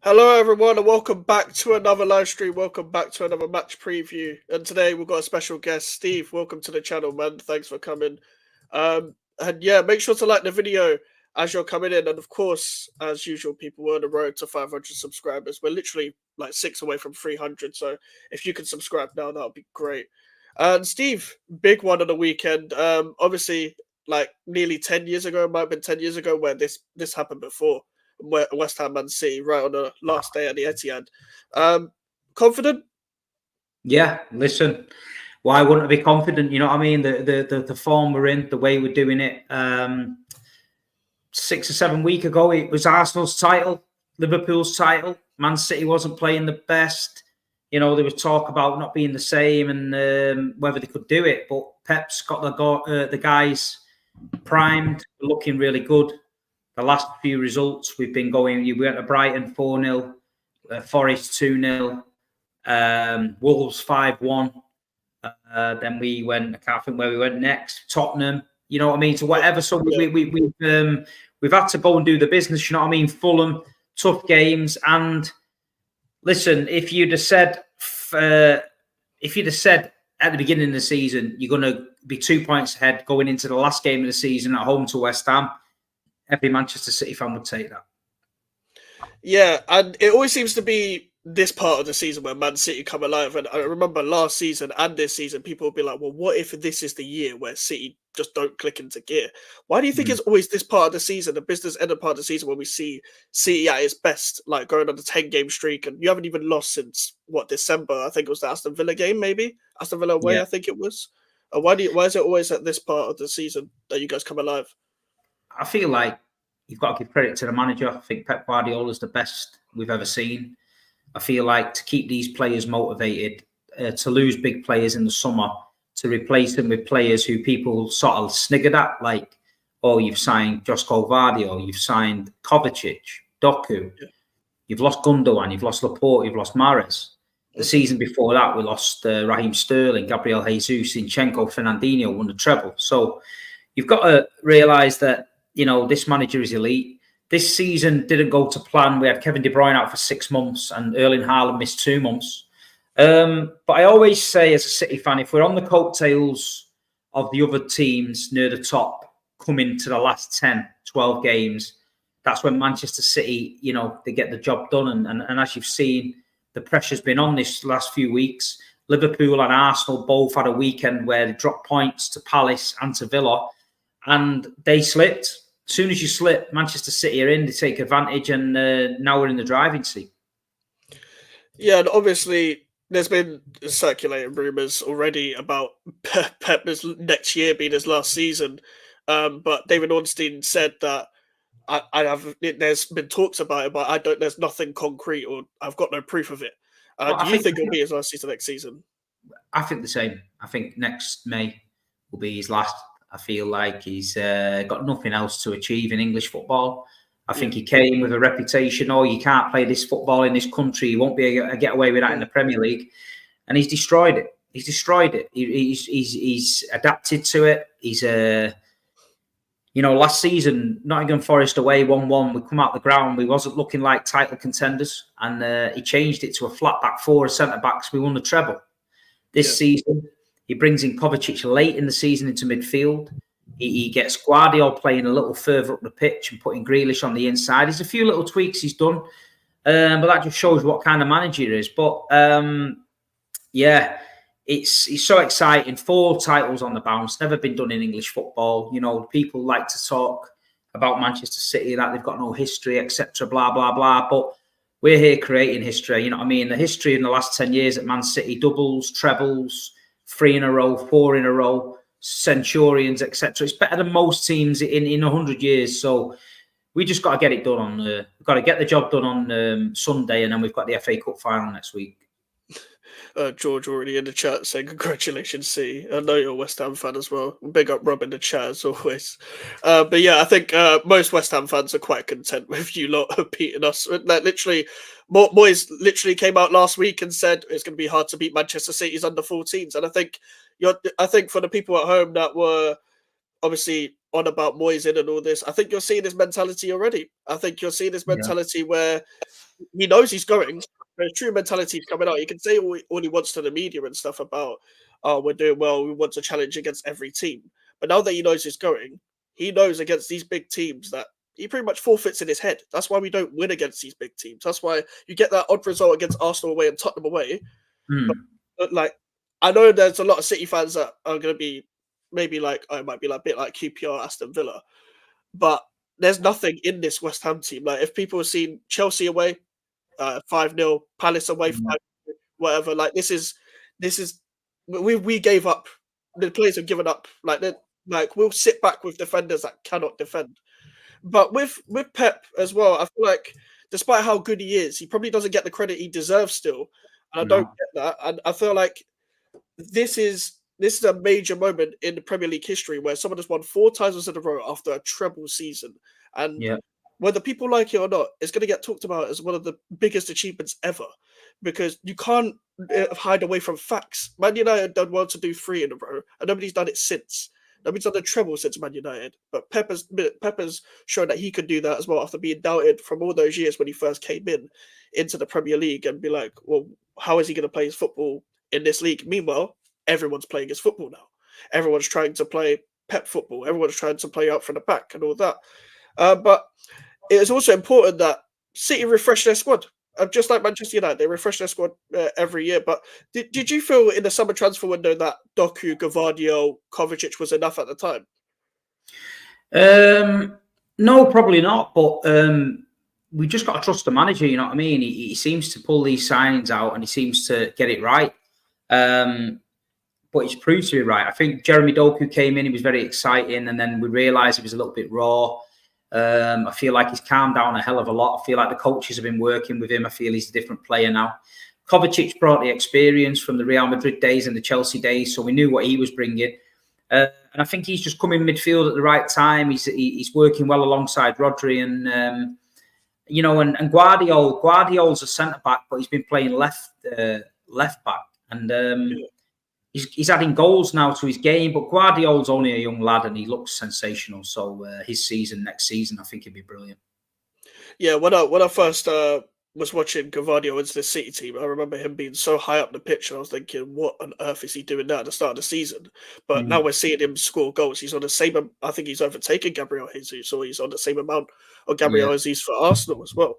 Hello, everyone, and welcome back to another live stream. Welcome back to another match preview. And today we've got a special guest, Steve. Welcome to the channel, man. Thanks for coming. And yeah, make sure to like the video as you're coming in. And of course, as usual, people, we're on the road to 500 subscribers. We're literally like 6 away from 300. So if you can subscribe now, that would be great. And Steve, big one on the weekend. Obviously, like nearly 10 years ago, it might have been 10 years ago, where this happened before. West Ham Man City right on the last day at the Etihad. Confident? Yeah, listen, why wouldn't I be confident? You know what I mean? The form we're in, the way we're doing it. 6 or 7 weeks ago, it was Arsenal's title, Liverpool's title. Man City wasn't playing the best. You know, there was talk about not being the same and whether they could do it. But Pep's got the guys primed, looking really good. The last few results we've been going, we went to Brighton 4-0, Forest 2-0, Wolves 5-1. Then we went, I can't think where we went next, Tottenham, you know what I mean? So whatever. So we've had to go and do the business, you know what I mean? Fulham, tough games. And listen, if you'd have said at the beginning of the season, you're going to be 2 points ahead going into the last game of the season at home to West Ham, every Manchester City fan would take that. Yeah, and it always seems to be this part of the season where Man City come alive. And I remember last season and this season, people will be like, well, what if this is the year where City just don't click into gear? Why do you think it's always this part of the season, the business end of part of the season, when we see City at its best, like going on a 10-game streak, and you haven't even lost since, December? I think it was the Aston Villa game, maybe? Aston Villa away, yeah. I think it was. Why is it always at this part of the season that you guys come alive? I feel like you've got to give credit to the manager. I think Pep Guardiola is the best we've ever seen. I feel like to keep these players motivated, to lose big players in the summer, to replace them with players who people sort of sniggered at, like, oh, you've signed Josko Vardy, you've signed Kovacic, Doku, you've lost Gundogan, you've lost Laporte, you've lost Mahrez. The season before that, we lost Raheem Sterling, Gabriel Jesus, Zinchenko, Fernandinho won the treble. So you've got to realise that, you know, this manager is elite. This season didn't go to plan. We had Kevin De Bruyne out for 6 months and Erling Haaland missed 2 months. But I always say, as a City fan, if we're on the coattails of the other teams near the top coming to the last 10, 12 games, that's when Manchester City, you know, they get the job done. And as you've seen, the pressure's been on this last few weeks. Liverpool and Arsenal both had a weekend where they dropped points to Palace and to Villa, and they slipped. As soon as you slip, Manchester City are in, they take advantage, and now we're in the driving seat. Yeah, and obviously there's been circulating rumours already about Pep's next year being his last season. But David Ornstein said that there's been talks about it, but there's nothing concrete, or I've got no proof of it. Do you think it'll be his last season next season? I think the same. I think next May will be his last. I feel like he's got nothing else to achieve in English football. I think he came with a reputation, oh, you can't play this football in this country. You won't be able to get away with that in the Premier League. And he's destroyed it. He's destroyed it. He's adapted to it. He's, you know, last season, Nottingham Forest away, 1-1. We come out the ground. We wasn't looking like title contenders. And he changed it to a flat back four of centre-backs. We won the treble. This season, he brings in Kovacic late in the season into midfield. He gets Guardiola playing a little further up the pitch and putting Grealish on the inside. There's a few little tweaks he's done, but that just shows what kind of manager he is. But, yeah, it's so exciting. 4 titles on the bounce, never been done in English football. You know, people like to talk about Manchester City, that they've got no history, etc., blah, blah, blah. But we're here creating history. You know what I mean? The history in the last 10 years at Man City, doubles, trebles, 3 in a row, 4 in a row, Centurions, etc. It's better than most teams in 100 years. So we just got to get it done on. We've got to get the job done on Sunday, and then we've got the FA Cup final next week. George already in the chat saying congratulations, City. I know you're a West Ham fan as well. Big up Rob in the chat as always. But yeah, I think most West Ham fans are quite content with you lot beating us. Like literally, Moyes literally came out last week and said it's going to be hard to beat Manchester City's under 14s. And I think for the people at home that were obviously on about Moyes in and all this. I think you're seeing this mentality already. I think you're seeing this mentality where he knows he's going. His true mentality is coming out. He can say all he wants to the media and stuff about, oh, we're doing well, we want to challenge against every team. But now that he knows he's going, he knows against these big teams that he pretty much forfeits in his head. That's why we don't win against these big teams. That's why you get that odd result against Arsenal away and Tottenham away. But like, I know there's a lot of City fans that are going to be maybe like, it might be like a bit like QPR, Aston Villa, but there's nothing in this West Ham team. Like, if people have seen Chelsea away, 5-0, Palace away, 5 whatever. Like, this is we gave up. The players have given up. Like we'll sit back with defenders that cannot defend. But with Pep as well, I feel like despite how good he is, he probably doesn't get the credit he deserves still. And I don't get that. And I feel like this is a major moment in the Premier League history where someone has won 4 titles in a row after a treble season. And whether people like it or not, it's going to get talked about as one of the biggest achievements ever, because you can't hide away from facts. Man United done well to do 3 in a row, and nobody's done it since. Nobody's done the treble since Man United. But Pep has shown that he could do that as well after being doubted from all those years when he first came into the Premier League, and be like, well, how is he going to play his football in this league? Meanwhile, everyone's playing his football now. Everyone's trying to play Pep football. Everyone's trying to play out from the back and all that. But it is also important that City refresh their squad. Just like Manchester United, they refresh their squad every year. But did you feel in the summer transfer window that Doku, Gvardiol, Kovacic was enough at the time? No, probably not. But we just got to trust the manager. You know what I mean? He seems to pull these signings out, and he seems to get it right. But he's proved to be right. I think Jeremy Doku came in; he was very exciting, and then we realised he was a little bit raw. I feel like he's calmed down a hell of a lot. I feel like the coaches have been working with him. I feel he's a different player now. Kovacic brought the experience from the Real Madrid days and the Chelsea days, so we knew what he was bringing. And I think he's just come in midfield at the right time. He's working well alongside Rodri and Guardiol's a centre back, but he's been playing left back, and he's adding goals now to his game. But Guardiol's only a young lad, and he looks sensational. So his next season, I think he'd be brilliant. Yeah, when I first was watching Gvardiol into the City team, I remember him being so high up the pitch, and I was thinking, what on earth is he doing now at the start of the season? But now we're seeing him score goals. He's on the same, I think he's overtaken Gabriel Jesus, so he's on the same amount of Gabriel Jesus for Arsenal as well.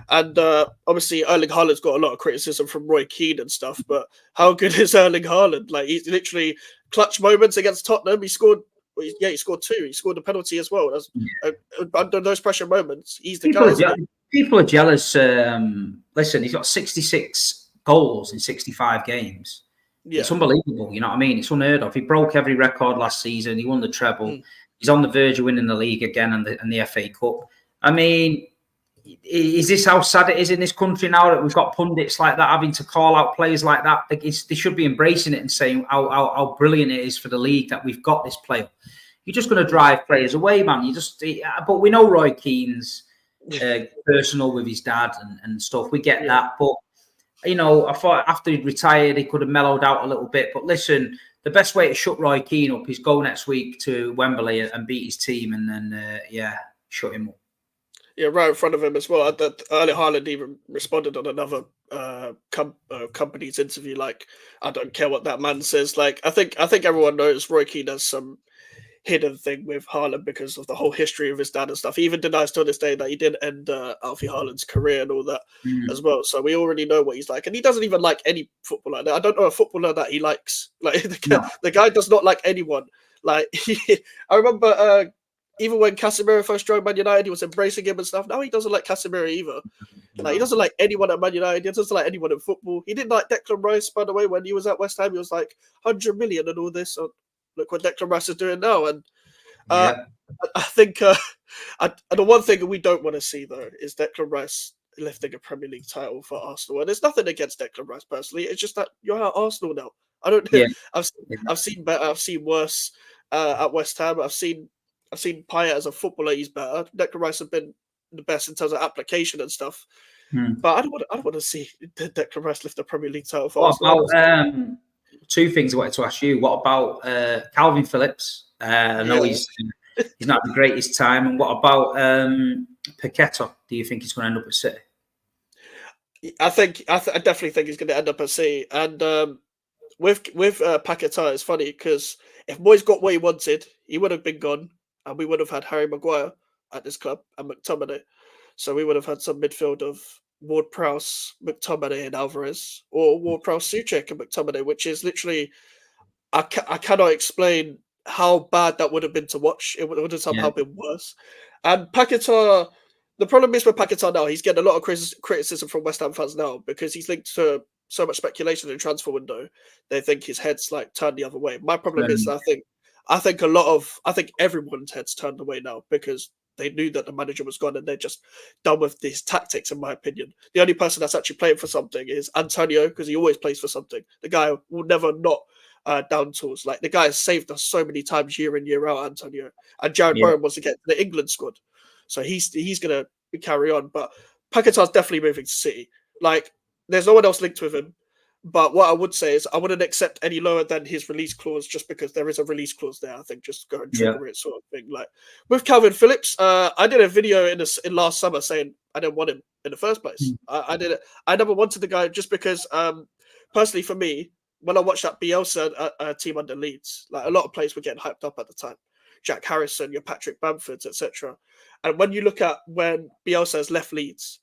And obviously Erling Haaland's got a lot of criticism from Roy Keane and stuff, but how good is Erling Haaland? Like, he's literally clutch moments against Tottenham. He scored 2. He scored a penalty as well. Under those pressure moments, he's the guy. People are jealous. Listen, he's got 66 goals in 65 games. Yeah. It's unbelievable. You know what I mean? It's unheard of. He broke every record last season. He won the treble. He's on the verge of winning the league again and the FA Cup. I mean, is this how sad it is in this country now that we've got pundits like that having to call out players like that? They should be embracing it and saying how brilliant it is for the league that we've got this player. You're just going to drive players away, man. But we know Roy Keane's personal with his dad and stuff. We get that. But, I thought after he'd retired, he could have mellowed out a little bit. But listen, the best way to shut Roy Keane up is go next week to Wembley and beat his team and then, shut him up. Yeah, right in front of him as well. That Erling Haaland even responded on another company's interview, like, I don't care what that man says. Like, I think everyone knows Roy Keane has some hidden thing with Haaland because of the whole history of his dad and stuff. He even denies to this day that he didn't end Alfie Haaland's career and all that as well. So we already know what he's like. And he doesn't even like any footballer. I don't know a footballer that he likes. Like, the guy does not like anyone. Like, I remember even when Casemiro first joined Man United, he was embracing him and stuff. Now he doesn't like Casemiro either. Like, he doesn't like anyone at Man United. He doesn't like anyone in football. He didn't like Declan Rice, by the way, when he was at West Ham. He was like 100 million and all this. So look what Declan Rice is doing now. And I think the one thing we don't want to see, though, is Declan Rice lifting a Premier League title for Arsenal. And there's nothing against Declan Rice personally. It's just that you're at Arsenal now. I don't. Yeah. I've seen better. I've seen worse at West Ham. I've seen Payet as a footballer. He's better. Declan Rice has been the best in terms of application and stuff. But I don't want to see Declan Rice lift a Premier League title for Arsenal. Two things I wanted to ask you. What about Calvin Phillips? I know he's he's not the greatest time. And what about Paqueta? Do you think he's going to end up at City? I definitely think he's going to end up at City. And with Paquetá, it's funny because if Moyes got what he wanted, he would have been gone, and we would have had Harry Maguire at this club and McTominay. So we would have had some midfield of Ward-Prowse, McTominay, and Alvarez, or Ward-Prowse, Souček, and McTominay, which is literally I cannot explain how bad that would have been to watch. It would have somehow been worse. And Paquetá, the problem is with Paquetá now, he's getting a lot of criticism from West Ham fans now because he's linked to so much speculation in the transfer window. They think his head's like turned the other way. My problem is I think everyone's head's turned away now because they knew that the manager was gone and they're just done with these tactics, in my opinion. The only person that's actually playing for something is Antonio because he always plays for something. The guy will never not down tools. Like the guy has saved us so many times year in, year out, Antonio. And Jared Bowen wants to get to the England squad. So he's going to carry on. But Paquetá's definitely moving to City. Like, there's no one else linked with him. But what I would say is I wouldn't accept any lower than his release clause just because there is a release clause there. I think just go and trigger it sort of thing. Like with Calvin Phillips, I did a video in last summer saying I didn't want him in the first place. I never wanted the guy just because personally for me, when I watched that Bielsa team under Leeds, like a lot of players were getting hyped up at the time. Jack Harrison, your Patrick Bamfords, etc. And when you look at when Bielsa has left Leeds,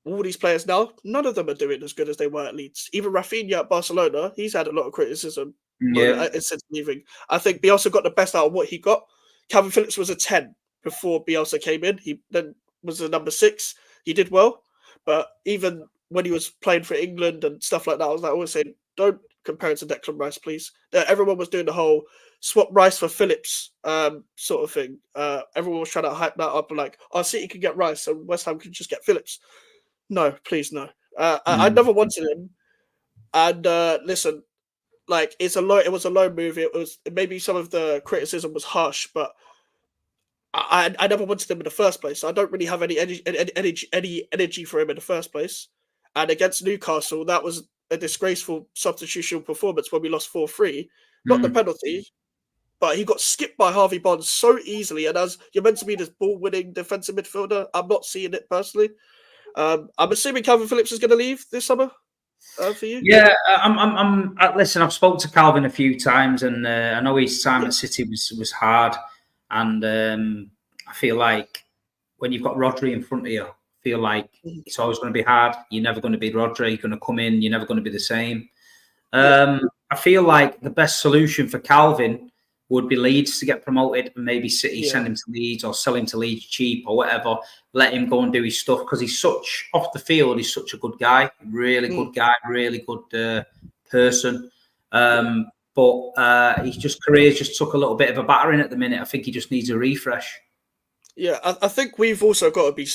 all these players now, none of them are doing as good as they were at Leeds. Even Rafinha at Barcelona, he's had a lot of criticism since leaving. I think Bielsa got the best out of what he got. Calvin Phillips was a 10 before Bielsa came in. He then was a number 6. He did well. But even when he was playing for England and stuff like that, I was like always saying, don't compare it to Declan Rice, please. Everyone was doing the whole swap Rice for Phillips sort of thing. Everyone was trying to hype that up and like, City can get Rice and West Ham can just get Phillips. No, please, no. I never wanted him. And listen, like it was a low move. It was maybe some of the criticism was harsh, but I never wanted him in the first place. So I don't really have any energy for him in the first place. And against Newcastle, that was a disgraceful substitutional performance when we lost 4-3. Not the penalty, but he got skipped by Harvey Barnes so easily. And as you're meant to be this ball-winning defensive midfielder, I'm not seeing it personally. I'm assuming Calvin Phillips is going to leave this summer for you. Yeah, listen, I've spoke to Calvin a few times, and I know his time at City was hard. And I feel like when you've got Rodri in front of you, I feel like it's always going to be hard. You're never going to be Rodri. You're going to come in. You're never going to be the same. I feel like the best solution for Calvin would be Leeds to get promoted and maybe City send him to Leeds or sell him to Leeds cheap or whatever. Let him go and do his stuff because he's such, off the field, he's such a good guy. Really good guy, really good person. But his career's just took a little bit of a battering at the minute. I think he just needs a refresh. Yeah, I think we've also got to be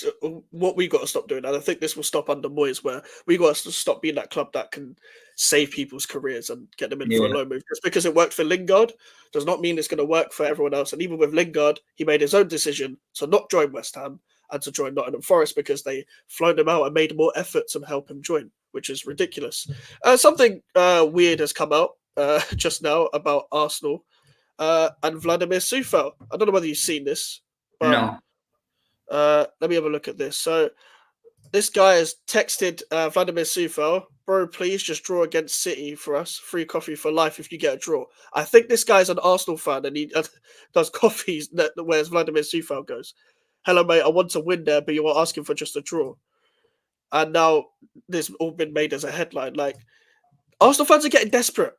what we got to stop doing, and I think this will stop under Moyes, where we got to stop being that club that can save people's careers and get them in for a low move. Just because it worked for Lingard does not mean it's going to work for everyone else. And even with Lingard, he made his own decision to not join West Ham and to join Nottingham Forest because they flown him out and made more efforts to help him join, which is ridiculous. Something weird has come out just now about Arsenal and Vladimir Coufal. I don't know whether you've seen this. No. Let me have a look at this. So this guy has texted Vladimir Coufal, bro, please just draw against City for us. Free coffee for life if you get a draw. I think this guy's an Arsenal fan and he does coffees where Vladimir Coufal goes. Hello, mate, I want to win there, but you are asking for just a draw. And now this all been made as a headline. Like, Arsenal fans are getting desperate.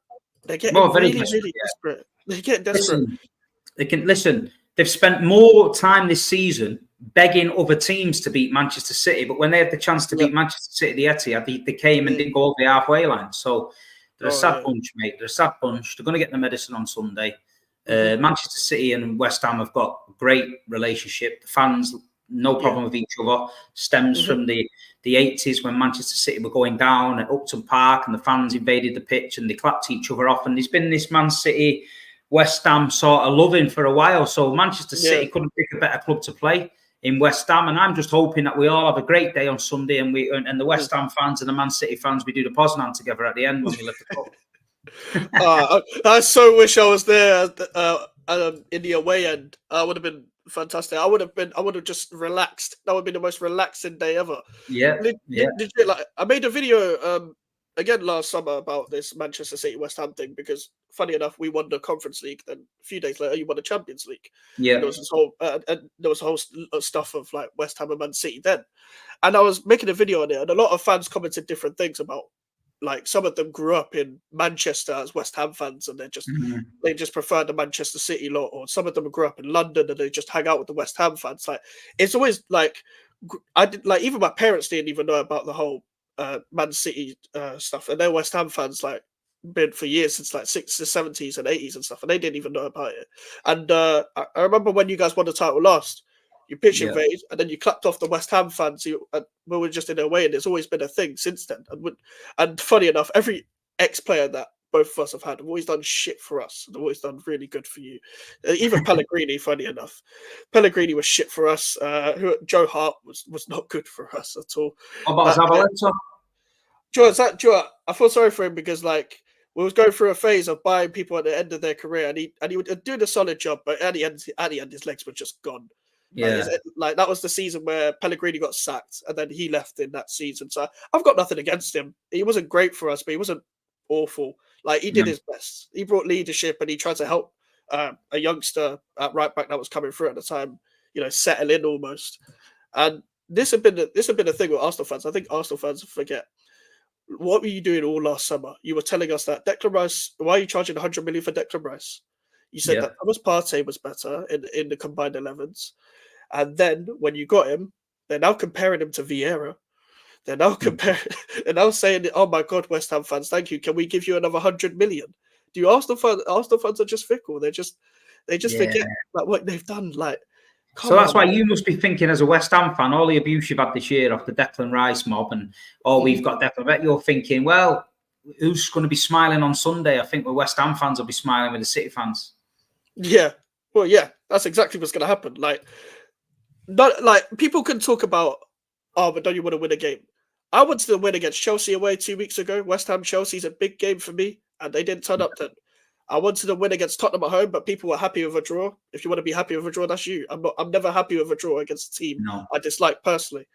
They're getting really desperate. They're getting desperate. They've spent more time this season begging other teams to beat Manchester City, but when they had the chance to beat Manchester City at the Etihad, they came and didn't go over the halfway line. So they're a sad bunch, mate. They're a sad bunch. They're going to get the medicine on Sunday. Manchester City and West Ham have got a great relationship. The fans, no problem with each other. Stems from the 80s when Manchester City were going down at Upton Park and the fans invaded the pitch and they clapped each other off. And there's been this Man City West Ham sort of loving for a while. So Manchester City couldn't pick a better club to play in West Ham. And I'm just hoping that we all have a great day on Sunday and the West Ham fans and the Man City fans, we do the Poznan together at the end when we lift the cup. I so wish I was there in the away end, would have been fantastic. I would have just relaxed. That would be the most relaxing day ever. Yeah, yeah, Like, I made a video again last summer about this Manchester City West Ham thing because, funny enough, we won the Conference League. Then a few days later, you won the Champions League. yeah. And there was this whole and there was a whole stuff of like West Ham and Man City then. And I was making a video on it, and a lot of fans commented different things about, like, some of them grew up in Manchester as West Ham fans, and Mhm. they just prefer the Manchester City lot, or some of them grew up in London and they just hang out with the West Ham fans. Like, it's always like, I did, like, even my parents didn't even know about the whole Man City stuff, and they're West Ham fans, like, been for years, since like 60s, 70s, and 80s and stuff, and they didn't even know about it. And I remember when you guys won the title last, you pitch Yeah. invade, and then you clapped off the West Ham fans who were just in their way, and it's always been a thing since then. And funny enough, every ex-player that both of us have had have always done shit for us. They've always done really good for you. Even Pellegrini, funny enough, Pellegrini was shit for us. Joe Hart was not good for us at all. What about Zabaleta? Joe, I feel sorry for him because, like, we was going through a phase of buying people at the end of their career, and he would do a solid job, but at the end, his legs were just gone. Yeah. Like that was the season where Pellegrini got sacked, and then he left in that season. So I've got nothing against him. He wasn't great for us, but he wasn't awful. Like, he did his best. He brought leadership, and he tried to help a youngster at right back that was coming through at the time, settle in almost. And this had been a thing with Arsenal fans. I think Arsenal fans forget. What were you doing all last summer? You were telling us that Declan Rice. Why are you charging 100 million for Declan Rice? You said that Thomas Partey was better in the combined 11s. And then when you got him, they're now comparing him to Vieira. They're now they're now saying, "Oh my God, West Ham fans, thank you. Can we give you another 100 million?" Do you Arsenal fans are just fickle. They just forget like what they've done. Like, so that's why you must be thinking, as a West Ham fan, all the abuse you've had this year off the Declan Rice mob, and we've got Declan. I bet you're thinking, well, who's going to be smiling on Sunday? I think the West Ham fans will be smiling with the City fans. Yeah, well, yeah, that's exactly what's going to happen. Like, not like people can talk about, oh, but don't you want to win a game? I wanted to win against Chelsea away 2 weeks ago. West Ham Chelsea's a big game for me, and they didn't turn up then. I wanted to win against Tottenham at home, but people were happy with a draw. If you want to be happy with a draw, that's you. I'm never happy with a draw against a team I dislike personally.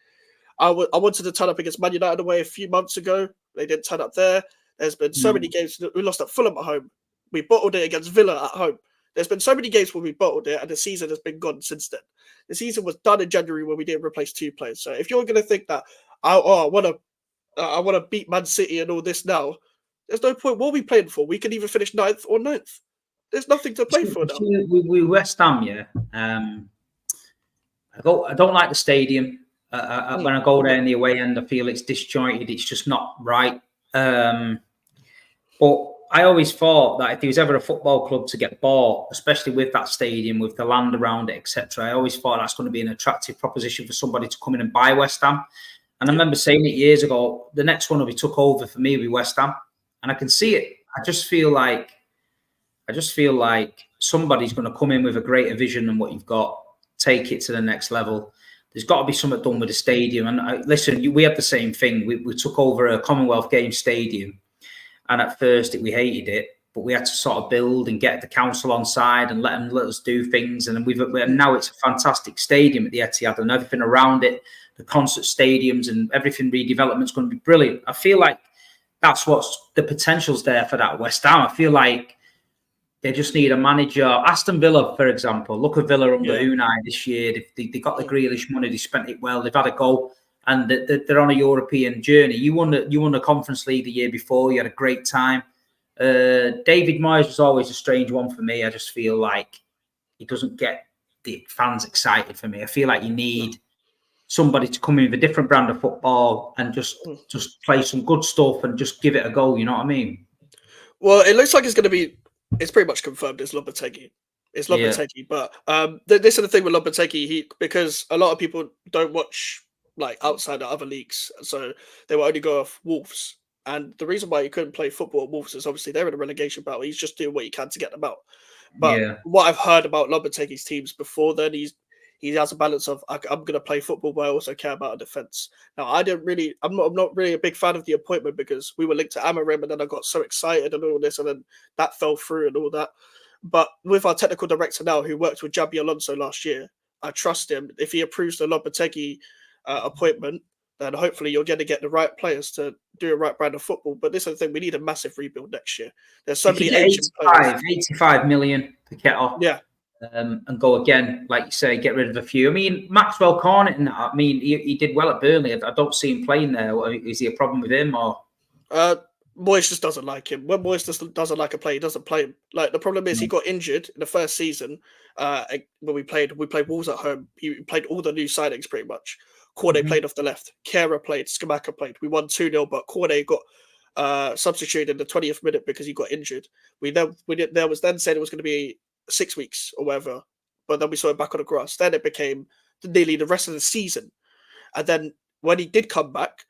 I wanted to turn up against Man United away a few months ago. They didn't turn up there. There's been so many games. We lost at Fulham at home. We bottled it against Villa at home. There's been so many games where we bottled it, and the season has been gone since then. The season was done in January when we didn't replace 2 players. So if you're going to think that, I want to beat Man City and all this now, there's no point. What are we playing for? We can either finish 9th or 9th. There's nothing to play for now. We West Ham, I don't like the stadium. When I go there in the away end, I feel it's disjointed. It's just not right. But I always thought that if there was ever a football club to get bought, especially with that stadium, with the land around it, etc., I always thought that's going to be an attractive proposition for somebody to come in and buy West Ham. And I remember saying it years ago, the next one will be took over for me with West Ham. And I can see it. I just feel like somebody's going to come in with a greater vision than what you've got, take it to the next level. There's got to be something done with the stadium. And listen, we had the same thing. We took over a Commonwealth Games stadium, and at first we hated it, but we had to sort of build and get the council on side and let us do things. And now it's a fantastic stadium at the Etihad, and everything around it, the concert stadiums and everything redevelopment is going to be brilliant. I feel like that's what's the potential's there for that West Ham. I feel like they just need a manager. Aston Villa, for example. Look at Villa under Unai this year. They got the Grealish money. They spent it well. They've had a goal, and they're on a European journey. You won the Conference League the year before. You had a great time. David Moyes was always a strange one for me. I just feel like he doesn't get the fans excited for me. I feel like you need somebody to come in with a different brand of football and just play some good stuff and just give it a go. You know what I mean? Well, it looks like it's going to be. It's pretty much confirmed. It's Lopetegui. But this is the thing with Lopetegui. Because a lot of people don't watch like outside of other leagues, so they will only go off Wolves. And the reason why he couldn't play football at Wolves is obviously they're in a relegation battle. He's just doing what he can to get them out. But what I've heard about Lopetegui's teams before then, he has a balance of I'm going to play football, but I also care about a defense. Now, I'm not really a big fan of the appointment because we were linked to Amarim, and then I got so excited and all this, and then that fell through and all that. But with our technical director now, who worked with Jabi Alonso last year, I trust him. If he approves the Lopetegui appointment, then hopefully you're going to get the right players to do a right brand of football. But this is the thing, we need a massive rebuild next year. There's so If you many get ancient players. 85 million to get off, Yeah. And go again, like you say, get rid of a few. I mean, Maxwell Cornet, and I mean, he did well at Burnley. I don't see him playing there. Is he a problem with him or? Moyes just doesn't like him. When Moyes doesn't like a player, he doesn't play him. Like the problem is he got injured in the first season. When we played Wolves at home. He played all the new signings pretty much. Cornet played off the left. Kera played. Skamaka played. We won 2-0, but Cornet got substituted in the 20th minute because he got injured. There was then said it was going to be 6 weeks or whatever, but then we saw him back on the grass. Then it became nearly the rest of the season, and then when he did come back,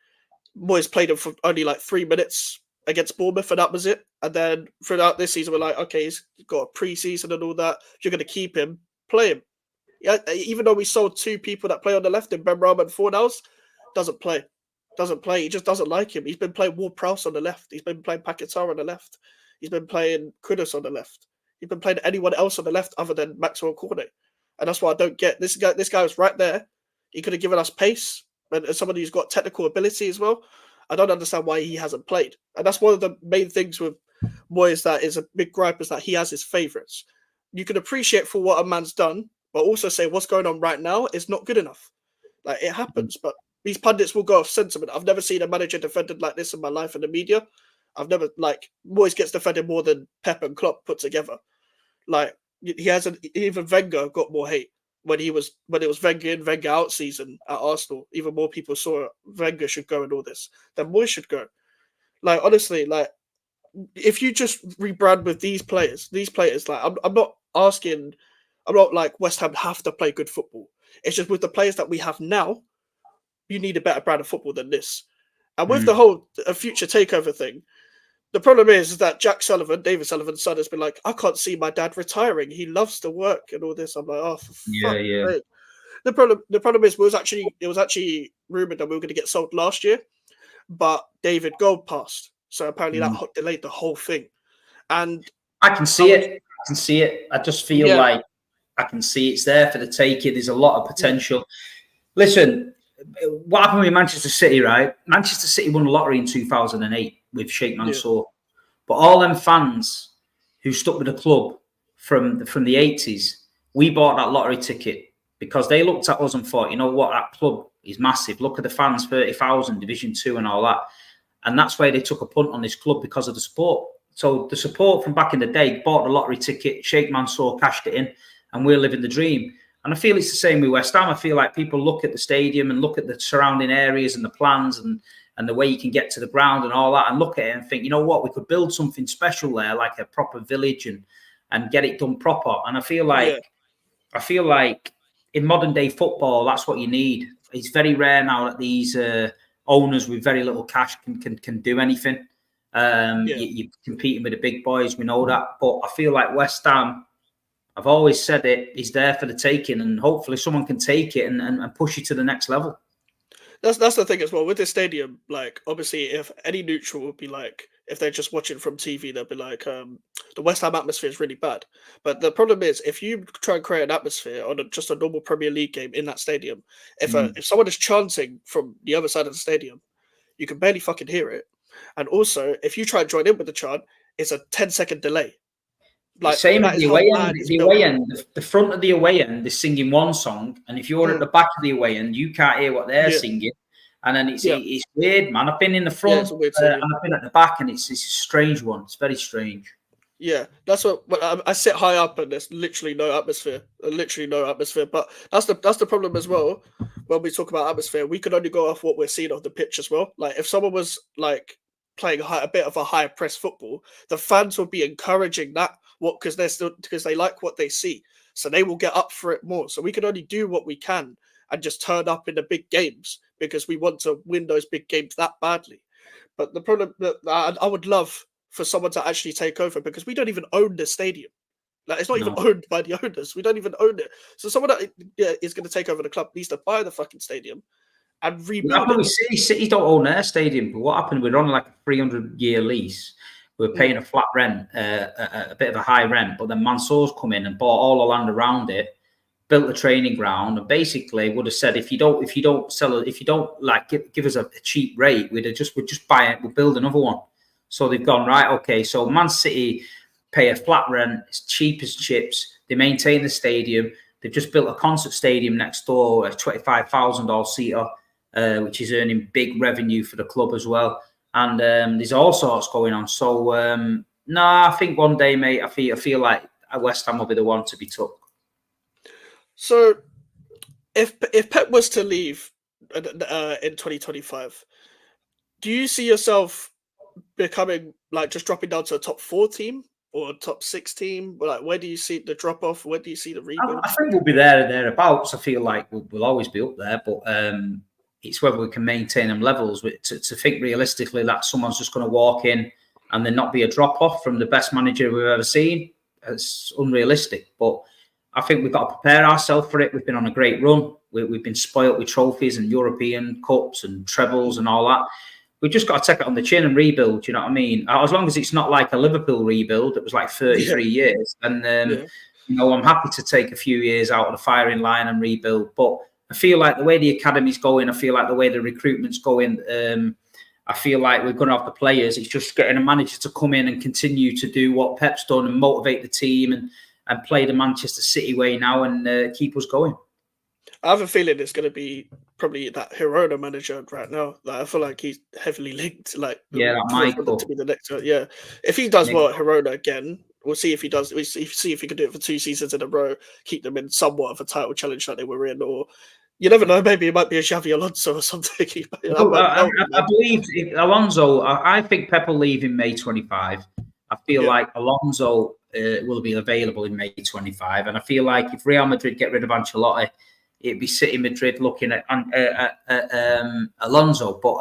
Moyes played him for only like 3 minutes against Bournemouth, and that was it. And then throughout this season, we're like, okay, he's got a pre-season and all that. If you're going to keep him, play him. Yeah, even though we sold 2 people that play on the left in Benrahma and Fornals, doesn't play. He just doesn't like him. He's been playing Ward-Prowse on the left. He's been playing Paquetá on the left. He's been playing Kudus on the left. He's been playing anyone else on the left other than Maxwell Cornet. And that's what I don't get. This guy was right there. He could have given us pace, and somebody who's got technical ability as well. I don't understand why he hasn't played. And that's one of the main things with Moyes that is a big gripe, is that he has his favourites. You can appreciate for what a man's done, but also say what's going on right now is not good enough. Like, it happens, but these pundits will go off sentiment. I've never seen a manager defended like this in my life in the media. I've never, like, Moyes gets defended more than Pep and Klopp put together. Like, he hasn't, even Wenger got more hate when it was Wenger in, Wenger out season at Arsenal. Even more people saw Wenger should go and all this. Then Moyes should go. Like, honestly, like, if you just rebrand with these players, like, I'm not like West Ham have to play good football. It's just with the players that we have now, you need a better brand of football than this. And with the whole future takeover thing, the problem is that David Sullivan's son, has been like, I can't see my dad retiring. He loves to work and all this. I'm like, oh, for fuck's sake. The problem is it was actually rumored that we were going to get sold last year, but David Gold passed, so apparently that delayed the whole thing. And I can see it. I just feel like I can see it's there for the taking. There's a lot of potential. Listen, what happened with Manchester City, right? Manchester City won the lottery in 2008 with Sheikh Mansour. But all them fans who stuck with the club from the 80s, we bought that lottery ticket because they looked at us and thought, you know what, that club is massive. Look at the fans, 30,000, Division 2 and all that. And that's why they took a punt on this club, because of the support. So the support from back in the day bought the lottery ticket, Sheikh Mansour cashed it in, and we're living the dream. And I feel it's the same with West Ham. I feel like people look at the stadium and look at the surrounding areas and the plans and the way you can get to the ground and all that, and look at it and think, you know what, we could build something special there, like a proper village, and get it done proper. And I feel like in modern day football, that's what you need. It's very rare now that these owners with very little cash can do anything. You're competing with the big boys, we know that. But I feel like West Ham, I've always said it, is there for the taking, and hopefully someone can take it and push you to the next level. That's the thing as well with this stadium. Like, obviously, if any neutral would be like, if they're just watching from TV, they'll be like, the West Ham atmosphere is really bad. But the problem is, if you try and create an atmosphere on just a normal Premier League game in that stadium, if someone is chanting from the other side of the stadium, you can barely fucking hear it. And also, if you try and join in with the chant, it's a 10-second delay. Like, same at the away end. The away end, the front of the away end, they're singing one song, and if you're at the back of the away end, you can't hear what they're singing. And then it's weird, man. I've been in the front and I've been at the back, and it's a strange one. It's very strange. Yeah, that's what I sit high up, and there's literally no atmosphere. But that's the problem as well. When we talk about atmosphere, we can only go off what we're seeing on the pitch as well. Like, if someone was like playing a bit of a higher press football, the fans will be encouraging that. Because they like what they see, so they will get up for it more. So we can only do what we can and just turn up in the big games because we want to win those big games that badly. But the problem that I would love for someone to actually take over, because we don't even own the stadium. Like, it's not even owned by the owners. We don't even own it. So someone that is going to take over the club needs to buy the fucking stadium and rebuild it. City don't own their stadium, but what happened? We're on like a 300-year lease. We were paying a flat rent, a bit of a high rent, but then Mansour's come in and bought all the land around it, built a training ground, and basically would have said, if you don't like give us a cheap rate, we'd just buy it, we'll build another one. So they've gone, right, okay, so Man City pay a flat rent, it's cheap as chips, they maintain the stadium, they've just built a concert stadium next door, a $25,000 seater, which is earning big revenue for the club as well. And there's all sorts going on. So, I think one day, mate, I feel like West Ham will be the one to be took. So, if Pep was to leave in 2025, do you see yourself becoming like just dropping down to a top 4 team or a top 6 team? Like, where do you see the drop off? Where do you see the rebuild? I think we'll be there or thereabouts. I feel like we'll always be up there, but it's whether we can maintain them levels. To think realistically that someone's just going to walk in and there not be a drop off from the best manager we've ever seen, it's unrealistic. But I think we've got to prepare ourselves for it. We've been on a great run. We've been spoilt with trophies and European cups and trebles and all that. We've just got to take it on the chin and rebuild. You know what I mean? As long as it's not like a Liverpool rebuild, it was like 33 years. And, I'm happy to take a few years out of the firing line and rebuild. But I feel like the way the academy's going, I feel like the way the recruitment's going, I feel like we're going to have the players. It's just getting a manager to come in and continue to do what Pep's done and motivate the team and play the Manchester City way now and keep us going. I have a feeling it's going to be probably that Hirona manager right now. Like, I feel like he's heavily linked. Like, Michael to be the next. Yeah, if he does well at Hirona again, we'll see if he does. We'll see if he can do it for 2 seasons in a row, keep them in somewhat of a title challenge that they were in, or you never know. Maybe it might be a Xavi Alonso or something. I believe Alonso. I think Pep will leave in May 25. I feel like Alonso will be available in May 25, and I feel like if Real Madrid get rid of Ancelotti, it'd be City Madrid looking at Alonso. But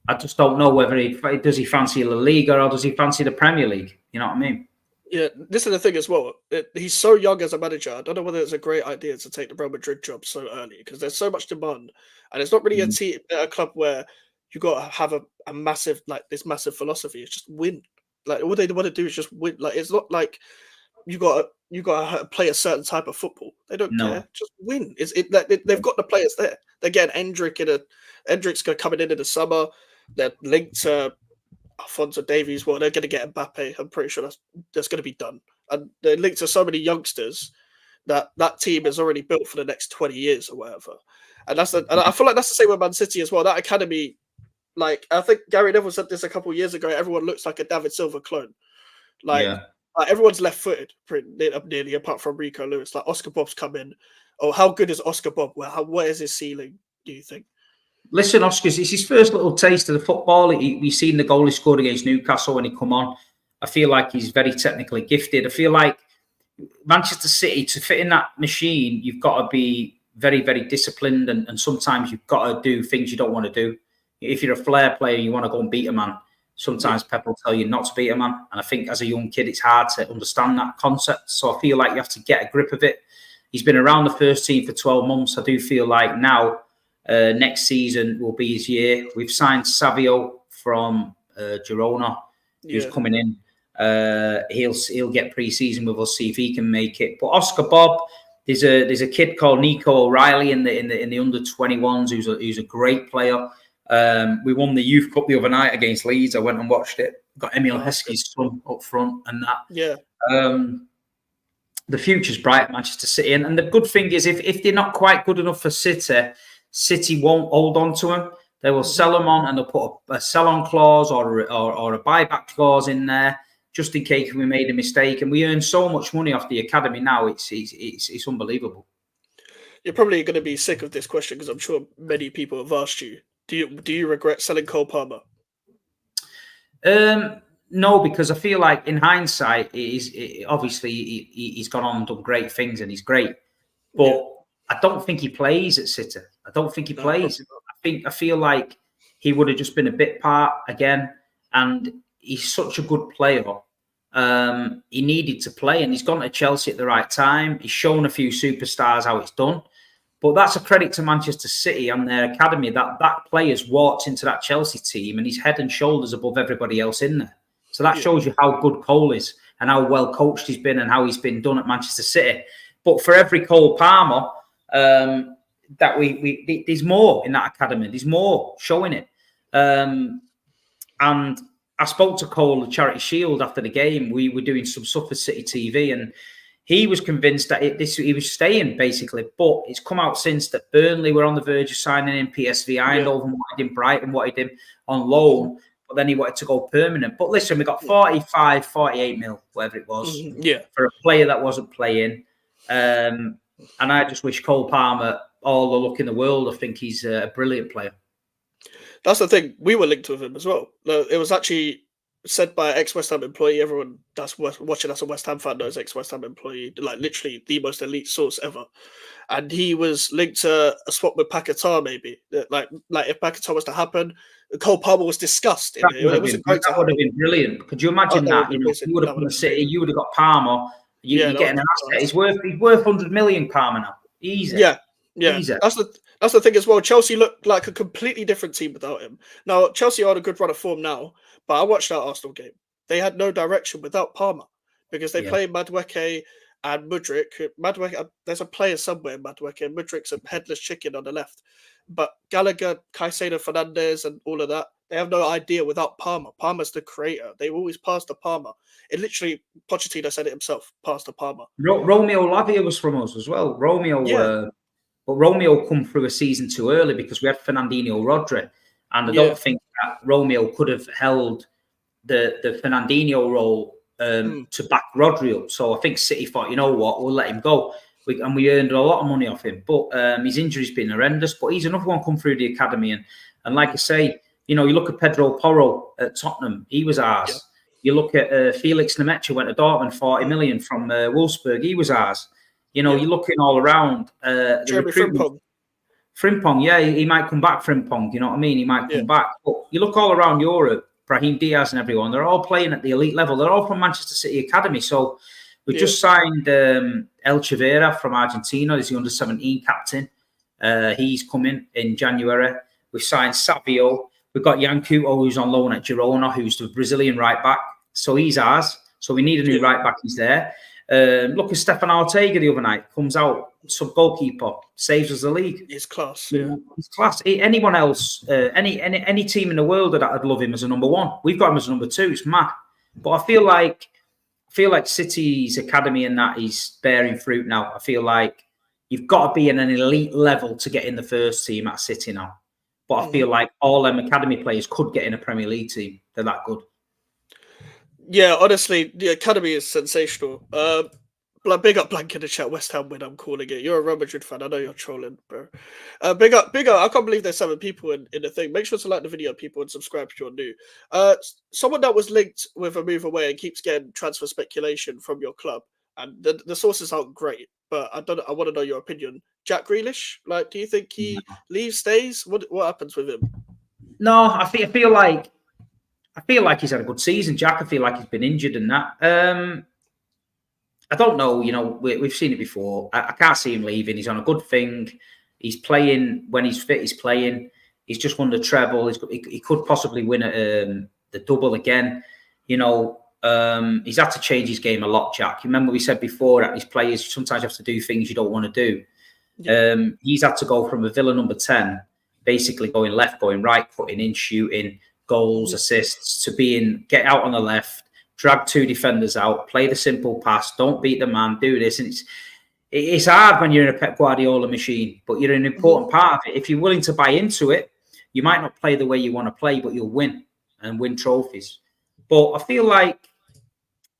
I just don't know whether does he fancy La Liga or does he fancy the Premier League? You know what I mean? Yeah, this is the thing as well. He's so young as a manager. I don't know whether it's a great idea to take the Real Madrid job so early because there's so much demand, and it's not really a club where you got to have a massive this massive philosophy. It's just win. Like all they want to do is just win. Like it's not like you got to play a certain type of football. They don't care. Just win. They've got the players there. They're getting Endrick's coming in the summer. They're linked to Alphonso Davies. Well, they're going to get Mbappe. I'm pretty sure that's going to be done. And they're linked to so many youngsters that team is already built for the next 20 years or whatever. And and I feel like that's the same with Man City as well. That academy, like I think Gary Neville said this a couple of years ago. Everyone looks like a David Silva clone. Everyone's left-footed, nearly apart from Rico Lewis. Like Oscar Bob's come in. Oh, how good is Oscar Bob? What is his ceiling? Do you think? Listen, Oscar's it's his first little taste of the football. We've seen the goal he scored against Newcastle when he come on. I feel like he's very technically gifted. I feel like Manchester City, to fit in that machine, you've got to be very, very disciplined, and sometimes you've got to do things you don't want to do. If you're a flair player, you want to go and beat a man. Sometimes Pep will tell you not to beat a man. And I think as a young kid, it's hard to understand that concept. So I feel like you have to get a grip of it. He's been around the first team for 12 months. I do feel like now, next season will be his year. We've signed Savio from Girona, who's coming in. He'll get pre-season with us, see if he can make it. But Oscar Bob, there's a kid called Nico O'Reilly in the under 21s who's a great player. We won the Youth Cup the other night against Leeds. I went and watched it. Got Emil Heskey's son up front and that. Yeah. The future's bright at Manchester City. And the good thing is if they're not quite good enough for City won't hold on to him. They will sell them on and they'll put a sell-on clause or a buyback clause in there just in case we made a mistake. And we earn so much money off the academy now. It's unbelievable. You're probably going to be sick of this question because I'm sure many people have asked you. Do you regret selling Cole Palmer? No, because I feel like in hindsight, obviously he's gone on and done great things and he's great. But I don't think he plays at City. I don't think he plays. I feel like he would have just been a bit part again. And he's such a good player. He needed to play and he's gone to Chelsea at the right time. He's shown a few superstars how it's done. But that's a credit to Manchester City and their academy. That player's walked into that Chelsea team and he's head and shoulders above everybody else in there. So that shows you how good Cole is and how well coached he's been and how he's been done at Manchester City. But for every Cole Palmer, that there's more in that academy. There's more showing it. And I spoke to Cole at Charity Shield after the game. We were doing some stuff for City TV, and he was convinced that he was staying, basically. But it's come out since that Burnley were on the verge of signing him, PSV Eindhoven wanted him, Brighton wanted him on loan, but then he wanted to go permanent. But listen, we got 45, 48 mil, whatever it was, for a player that wasn't playing. And I just wish Cole Palmer all the luck in the world. I think he's a brilliant player. That's the thing. We were linked with him as well. It was actually said by an ex-West Ham employee. Everyone that's watching as a West Ham fan knows ex-West Ham employee, like literally the most elite source ever. And he was linked to a swap with Paquetá, maybe. Like if Paquetá was to happen, Cole Palmer was discussed. That would have been brilliant. Could you imagine that? You would have come to City, you would have got Palmer. You're getting an asset. He's worth 100 million, Palmer now. Easy. Yeah. Easy. That's the thing as well. Chelsea looked like a completely different team without him. Now, Chelsea are on a good run of form now, but I watched that Arsenal game. They had no direction without Palmer because they play Madueke and Mudryk. Madueke, there's a player somewhere in Madueke, and Mudryk's a headless chicken on the left. But Gallagher, Caicedo, Fernandes, and all of that, they have no idea without Palmer. Palmer's the creator. They always pass to Palmer. It literally, Pochettino said it himself, pass to Palmer. Romeo Lavia was from us as well. But Romeo come through a season too early because we had Fernandinho Rodri. And I don't think that Romeo could have held the Fernandinho role to back Rodri up. So I think City thought, you know what, we'll let him go. We earned a lot of money off him. But his injury's been horrendous. But he's another one come through the academy. And like I say, you look at Pedro Porro at Tottenham. He was ours. Yeah. You look at Felix Nemecha, went to Dortmund, 40 million from Wolfsburg. He was ours. You're looking all around. Jeremy Frimpong, he might come back, Frimpong. You know what I mean? He might come back. But you look all around Europe, Brahim Diaz and everyone, they're all playing at the elite level. They're all from Manchester City Academy. So we just signed El Chivera from Argentina. He's the under-17 captain. He's coming in January. We've signed Savio. We've got Yankuto, who's on loan at Girona, who's the Brazilian right back. So he's ours. So we need a new right back. He's there. Look at Stefan Ortega the other night. Comes out, sub-goalkeeper, saves us the league. He's class. Yeah. He's class. Anyone else, any team in the world that I'd love him as a number one. We've got him as a number two. It's mad. But I feel like City's academy and that is bearing fruit now. I feel like you've got to be in an elite level to get in the first team at City now. But I feel like all them academy players could get in a Premier League team. They're that good. Yeah, honestly, the academy is sensational. Big up Blank in the chat, West Ham win, I'm calling it. You're a Real Madrid fan. I know you're trolling, bro. Big up. I can't believe there's 7 people in the thing. Make sure to like the video, people, and subscribe if you're new. Someone that was linked with a move away and keeps getting transfer speculation from your club, and the sources aren't great, but I want to know your opinion. Jack Grealish, do you think he leaves, stays? What happens with him? No, I feel like he's had a good season, Jack. I feel like he's been injured and that. I don't know. We've seen it before. I can't see him leaving. He's on a good thing. He's playing when he's fit. He's playing. He's just won the treble. He could possibly win the double again. He's had to change his game a lot, Jack. You remember we said before that these players sometimes have to do things you don't want to do. Yeah. He's had to go from a Villa number 10, basically going left, going right, putting in, shooting, goals, assists, to being get out on the left, drag 2 defenders out, play the simple pass, don't beat the man, do this. And it's hard when you're in a Pep Guardiola machine, but you're an important part of it. If you're willing to buy into it, you might not play the way you want to play, but you'll win and win trophies. But I feel like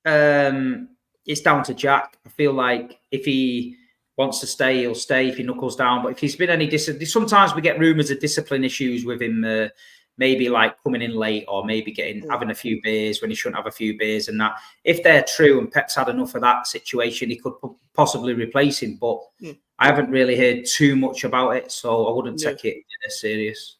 it's down to Jack. I feel like if he wants to stay, he'll stay if he knuckles down. But if he's been any discipline, sometimes we get rumours of discipline issues with him, maybe like coming in late or maybe having a few beers when he shouldn't have a few beers and that. If they're true and Pep's had enough of that situation, he could possibly replace him. But I haven't really heard too much about it, so I wouldn't take it serious.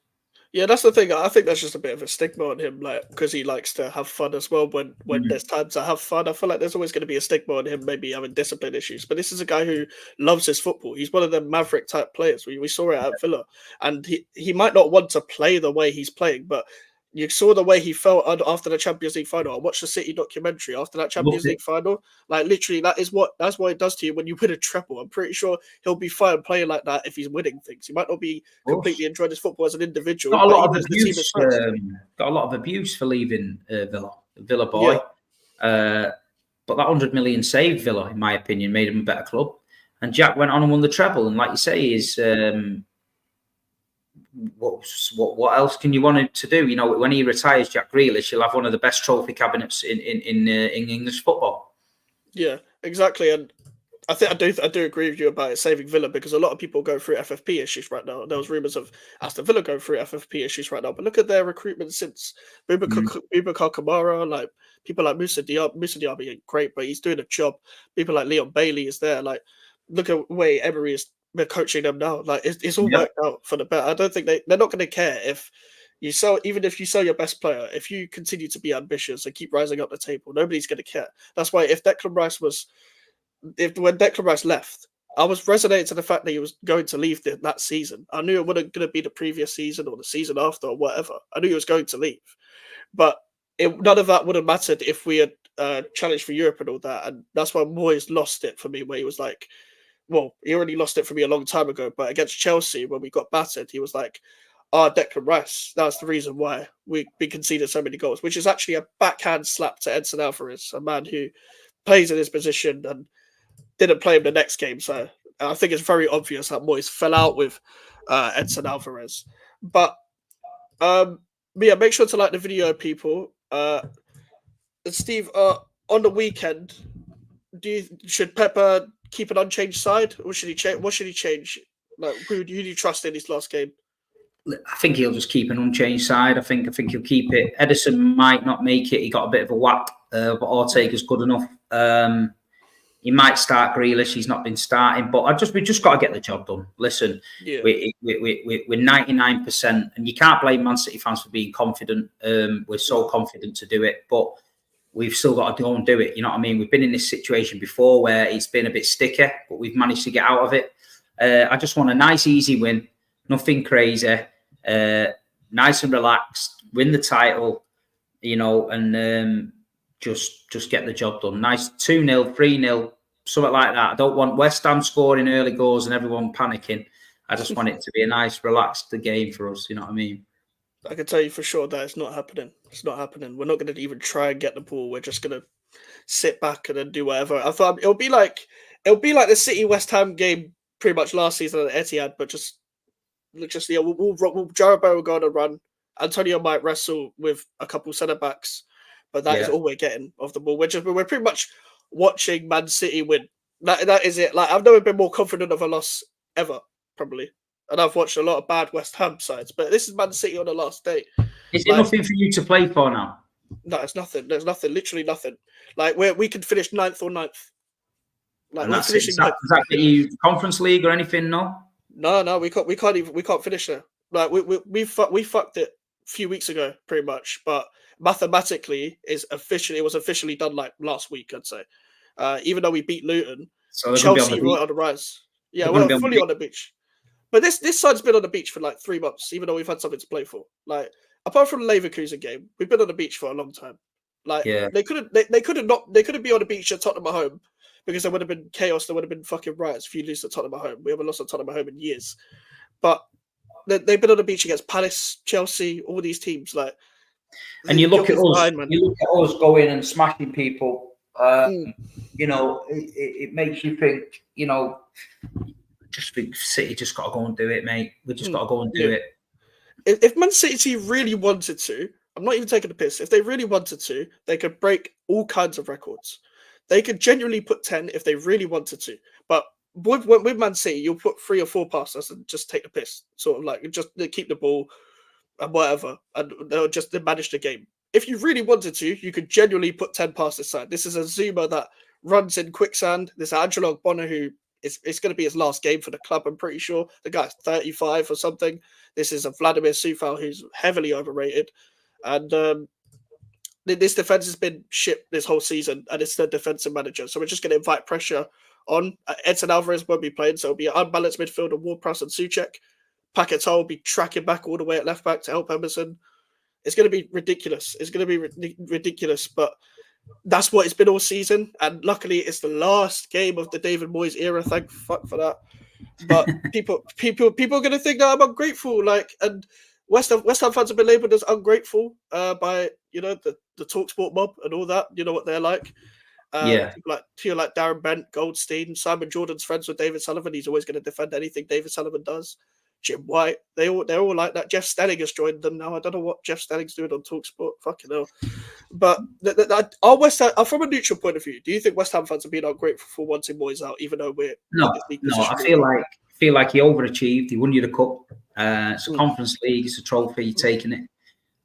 Yeah, that's the thing. I think that's just a bit of a stigma on him, like because he likes to have fun as well. When Mm. there's times to have fun, I feel like there's always going to be a stigma on him, maybe having discipline issues. But this is a guy who loves his football. He's one of the maverick type players. We saw it at Villa, and he might not want to play the way he's playing, but you saw the way he felt after the Champions League final. I watched the City documentary after that Loved Champions it. League final. Like literally, that's what it does to you when you win a treble. I'm pretty sure he'll be fine playing like that if he's winning things. He might not be Of course. completely enjoying his football as an individual, Got a but lot he of knows the team is abuse. first. Got a lot of abuse for leaving Villa boy. Yeah. But that 100 million saved Villa, in my opinion, made him a better club. And Jack went on and won the treble. And like you say, is what else can you want him to do? You know, when he retires, Jack Grealish, he'll have one of the best trophy cabinets in English football. Yeah, exactly. And I think I do agree with you about it saving Villa because a lot of people go through FFP issues right now. There was rumours of Aston Villa going through FFP issues right now, but look at their recruitment since Boubacar Kamara, like people like Moussa Diaby ain't great, but he's doing a job. People like Leon Bailey is there. Like look at the way Emery is coaching them now. Like it's all Yeah. worked out for the better. I don't think they're not going to care if you sell, even if you sell your best player, if you continue to be ambitious and keep rising up the table, nobody's going to care. That's why if Declan Rice was when Declan Rice left, I was resonating to the fact that he was going to leave that season. I knew it wasn't going to be the previous season or the season after or whatever. I knew he was going to leave, but none of that would have mattered if we had challenged for Europe and all that. And that's why Moyes lost it for me, where he was like, well, he already lost it for me a long time ago, but against Chelsea when we got battered, he was like, Declan Rice, that's the reason why we conceded so many goals, which is actually a backhand slap to Edson Alvarez, a man who plays in his position and didn't play him the next game. So I think it's very obvious that Moyes fell out with Edson Alvarez. But yeah, make sure to like the video, people. Steve, on the weekend, should Pepper keep an unchanged side, or should he change? What should he change? Like, who do you trust in his last game? I think he'll just keep an unchanged side. I think he'll keep it. Edison might not make it. He got a bit of a whack, but Ortega's good enough. He might start Grealish. He's not been starting, but we just got to get the job done. Listen, Yeah. we're 99%, and you can't blame Man City fans for being confident. We're so confident to do it, but we've still got to go and do it. You know what I mean? We've been in this situation before where it's been a bit sticky, but we've managed to get out of it. I just want a nice, easy win, nothing crazy, nice and relaxed, win the title, you know, and just get the job done. Nice 2-0, 3-0, something like that. I don't want West Ham scoring early goals and everyone panicking. I just want it to be a nice, relaxed game for us. You know what I mean? I can tell you for sure that it's not happening. It's not happening. We're not going to even try and get the ball. We're just going to sit back and then do whatever. I thought it'll be like the City West Ham game pretty much last season at Etihad, but just Jarrod Bowen will go on a run. Antonio might wrestle with a couple centre backs, but that is all we're getting of the ball. We're pretty much watching Man City win. That is it. Like I've never been more confident of a loss ever, probably. And I've watched a lot of bad West Ham sides, but this is Man City on the last day. Is it nothing for you to play for now? No, it's nothing. There's nothing. Literally nothing. Like we can finish 9th or 9th. Like And we're that's it. finishing. Does that get you Conference League or anything? No. No, we can't finish there. Like we fucked it a few weeks ago, pretty much. But mathematically, it was officially done like last week, I'd say. Even though we beat Luton, So Chelsea were on the rise. Yeah, we're fully on the beach. But this side's been on the beach for like 3 months, even though we've had something to play for. Like apart from the Leverkusen game, we've been on the beach for a long time. Like they couldn't be on the beach at Tottenham at home because there would have been chaos. There would have been fucking riots if you lose to Tottenham at home. We haven't lost to Tottenham at home in years. But they've been on the beach against Palace, Chelsea, all these teams. Like, and you look at us, going and smashing people. You know, it makes you think. You know, just think City just got to go and do it, mate. We just got to go and do it. If Man City really wanted to, I'm not even taking the piss. If they really wanted to, they could break all kinds of records. They could genuinely put 10 if they really wanted to. But with Man City, you'll put 3 or 4 past us and just take the piss. Sort of like just keep the ball and whatever. And they'll just manage the game. If you really wanted to, you could genuinely put 10 past this side. This is a Zuma that runs in quicksand. This Angelo Bonner who it's going to be his last game for the club. I'm pretty sure the guy's 35 or something. This is a Vladimir Sufal who's heavily overrated, and this defense has been shit this whole season, and it's the defensive manager. So we're just going to invite pressure on. Edson Alvarez won't be playing, so it'll be an unbalanced midfield of Ward-Prowse and Souček. Paquetá will be tracking back all the way at left back to help Emerson. It's going to be ridiculous. It's going to be ridiculous, but that's what it's been all season. And luckily, it's the last game of the David Moyes era. Thank fuck for that. But people are going to think that I'm ungrateful. Like, and West Ham fans have been labelled as ungrateful by the TalkSport mob and all that. You know what they're like. People like Darren Bent, Goldstein, Simon Jordan's friends with David Sullivan. He's always going to defend anything David Sullivan does. Jim White, they're all like that. Jeff Stelling has joined them now. I don't know what Jeff Stelling's doing on TalkSport. Fucking hell. But are West Ham, from a neutral point of view, do you think West Ham fans are being ungrateful for wanting Moyes out, even though we're no? I feel like he overachieved. He won you the cup. It's a Conference League. It's a trophy. You're taking it,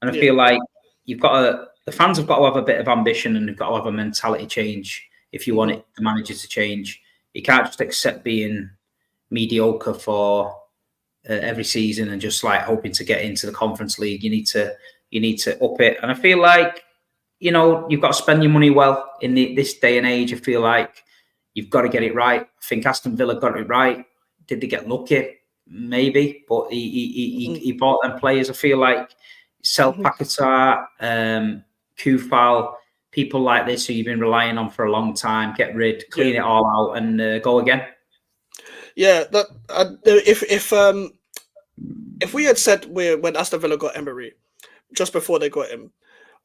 and I feel like the fans have got to have a bit of ambition and they've got to have a mentality change if you want the manager to change. You can't just accept being mediocre for every season and just like hoping to get into the Conference League. You need to up it, and I feel like you've got to spend your money well in this day and age. I feel like you've got to get it right. I think Aston Villa got it right. Did they get lucky? Maybe, but he bought them players. I feel like sell Paquetá, Kufal, people like this who you've been relying on for a long time. Get rid, clean it all out, and go again. Yeah, that if we had said when Aston Villa got Emery, just before they got him,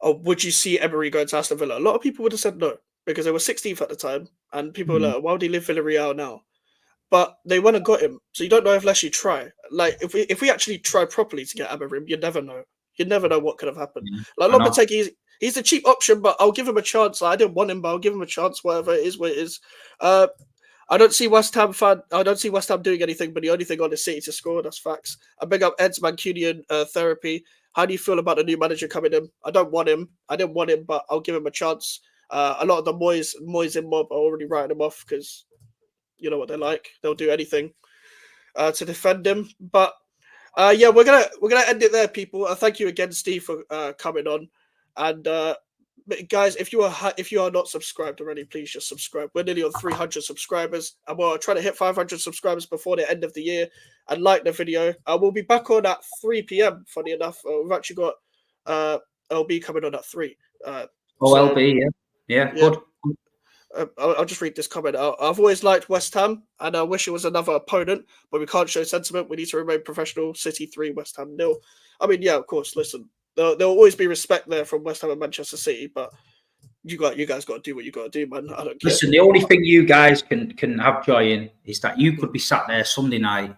would you see Emery going to Aston Villa? A lot of people would have said no because they were 16th at the time, and people were like, "Why would he leave Villarreal now?" But they went and got him, so you don't know unless you try. Like if we actually try properly to get Amorim, you never know. You never know what could have happened. Like Lopetegui, he's a cheap option, but I'll give him a chance. Like, I didn't want him, but I'll give him a chance. Whatever it is, what it is. I don't see West Ham doing anything, but the only thing on is City to score. That's facts. I big up Ed's Mancunian therapy. How do you feel about the new manager coming in? I don't want him. I didn't want him, but I'll give him a chance. A lot of the Moyes in mob are already writing him off because you know what they're like. They'll do anything to defend him. But we're gonna end it there, people. Thank you again, Steve, for coming on. And guys, if you are not subscribed already, please just subscribe. We're nearly on 300 subscribers, and we're trying to hit 500 subscribers before the end of the year. And like the video. We'll be back on at 3 p.m. Funny enough, we've actually got LB coming on at 3. LB, yeah, good. I'll just read this comment out. I've always liked West Ham, and I wish it was another opponent, but we can't show sentiment. We need to remain professional. City 3, West Ham 0. I mean, yeah, of course. Listen, there'll always be respect there from West Ham and Manchester City, but you guys got to do what you got to do, man. I don't care. Listen, the only thing you guys can have joy in is that you could be sat there Sunday night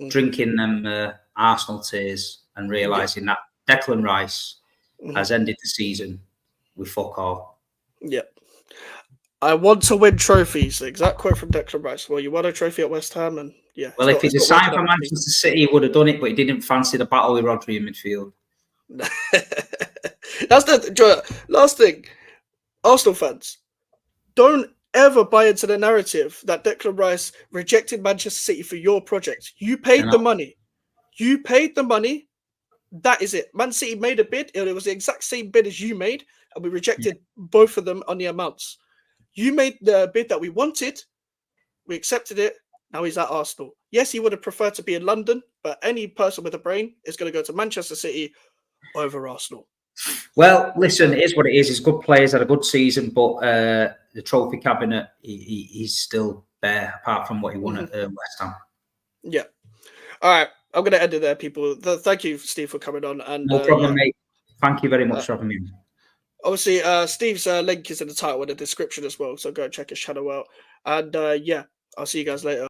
drinking them Arsenal tears and realising that Declan Rice has ended the season with fuck all. Yeah. I want to win trophies. The exact quote from Declan Rice. Well, you won a trophy at West Ham, and yeah. Well, if he's signed for Manchester City, he would have done it, but he didn't fancy the battle with Rodri in midfield. That's the last thing. Arsenal fans, don't ever buy into the narrative that Declan Rice rejected Manchester City for your project. You paid the money. You paid the money. That is it. Man City made a bid. It was the exact same bid as you made, and we rejected both of them on the amounts. You made the bid that we wanted. We accepted it. Now he's at Arsenal. Yes, he would have preferred to be in London, but any person with a brain is going to go to Manchester City over Arsenal. Well, listen, it is what it is. He's good players, had a good season, but the trophy cabinet, he's still there, apart from what he won at West Ham. Yeah. All right. I'm going to end it there, people. Thank you, Steve, for coming on. And no problem, mate. Thank you very much for having me. Obviously, Steve's link is in the title and the description as well, so go and check his channel out. And I'll see you guys later.